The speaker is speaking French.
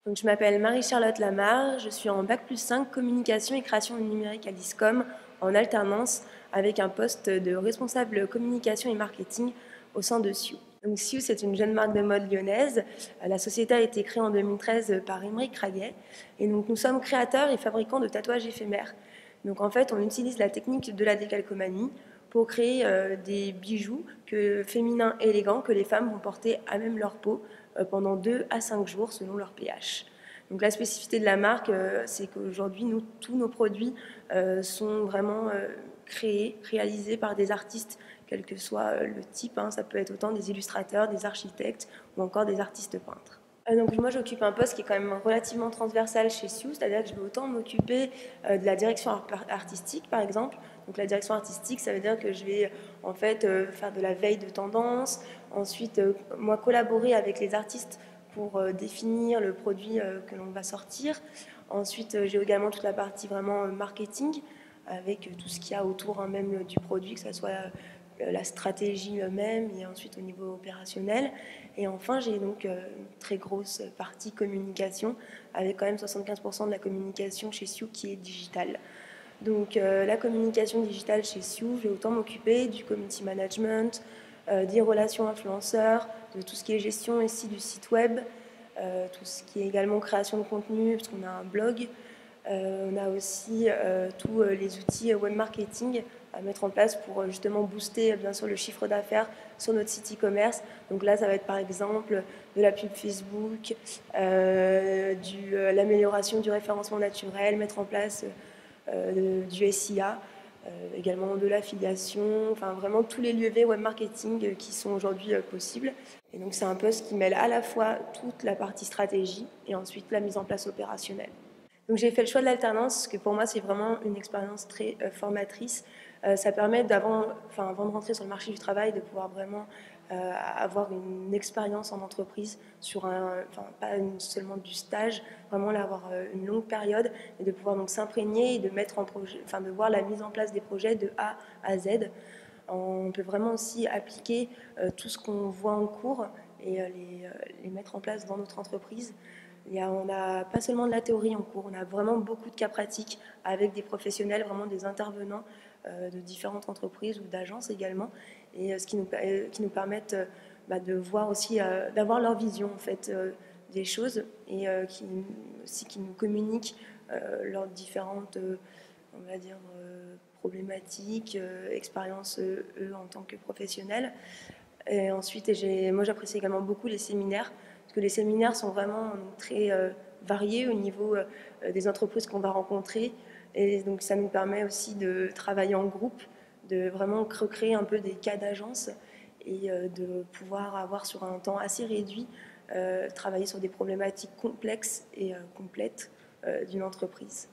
Donc, je m'appelle Marie-Charlotte Lamarre, je suis en Bac+5 communication et création numérique à l'ISCOM en alternance avec un poste de responsable communication et marketing au sein de Sioux. Donc, Sioux, c'est une jeune marque de mode lyonnaise. La société a été créée en 2013 par Émeric Craguet et donc nous sommes créateurs et fabricants de tatouages éphémères. Donc en fait, on utilise la technique de la décalcomanie pour créer des bijoux féminins et élégants que les femmes vont porter à même leur peau pendant 2 à 5 jours selon leur pH. Donc la spécificité de la marque, c'est qu'aujourd'hui, tous nos produits sont vraiment créés, réalisés par des artistes, quel que soit le type. Ça peut être autant des illustrateurs, des architectes ou encore des artistes peintres. Donc moi j'occupe un poste qui est quand même relativement transversal chez Sioux, c'est-à-dire que je vais autant m'occuper de la direction artistique par exemple. Donc la direction artistique, ça veut dire que je vais en fait faire de la veille de tendance, ensuite moi collaborer avec les artistes pour définir le produit que l'on va sortir. Ensuite j'ai également toute la partie vraiment marketing avec tout ce qu'il y a autour même du produit, que ce soit la stratégie même et ensuite au niveau opérationnel. Et enfin, j'ai donc une très grosse partie communication avec quand même 75% de la communication chez Sioux qui est digitale. Donc la communication digitale chez Sioux, je vais autant m'occuper du community management, des relations influenceurs, de tout ce qui est gestion ici du site web, tout ce qui est également création de contenu, parce qu'on a un blog. On a aussi tous les outils web marketing à mettre en place pour justement booster bien sûr le chiffre d'affaires sur notre site e-commerce. Donc là, ça va être par exemple de la pub Facebook, l'amélioration du référencement naturel, mettre en place du SIA, également de l'affiliation, enfin vraiment tous les leviers web marketing qui sont aujourd'hui possibles. Et donc c'est un poste qui mêle à la fois toute la partie stratégie et ensuite la mise en place opérationnelle. Donc j'ai fait le choix de l'alternance parce que pour moi c'est vraiment une expérience très formatrice. Ça permet avant de rentrer sur le marché du travail de pouvoir vraiment avoir une expérience en entreprise sur pas seulement du stage, vraiment avoir une longue période et de pouvoir donc s'imprégner et de mettre en projet, de voir la mise en place des projets de A à Z. On peut vraiment aussi appliquer tout ce qu'on voit en cours et les mettre en place dans notre entreprise. On n'a pas seulement de la théorie en cours, on a vraiment beaucoup de cas pratiques avec des professionnels, vraiment des intervenants de différentes entreprises ou d'agences également, et ce qui nous permettent de voir aussi, d'avoir leur vision en fait des choses et qui nous communiquent leurs différentes, on va dire, problématiques, expériences eux en tant que professionnels. Et ensuite, moi j'apprécie également beaucoup les séminaires, parce que les séminaires sont vraiment très variés au niveau des entreprises qu'on va rencontrer. Et donc ça nous permet aussi de travailler en groupe, de vraiment recréer un peu des cas d'agence et de pouvoir avoir sur un temps assez réduit, travailler sur des problématiques complexes et complètes d'une entreprise.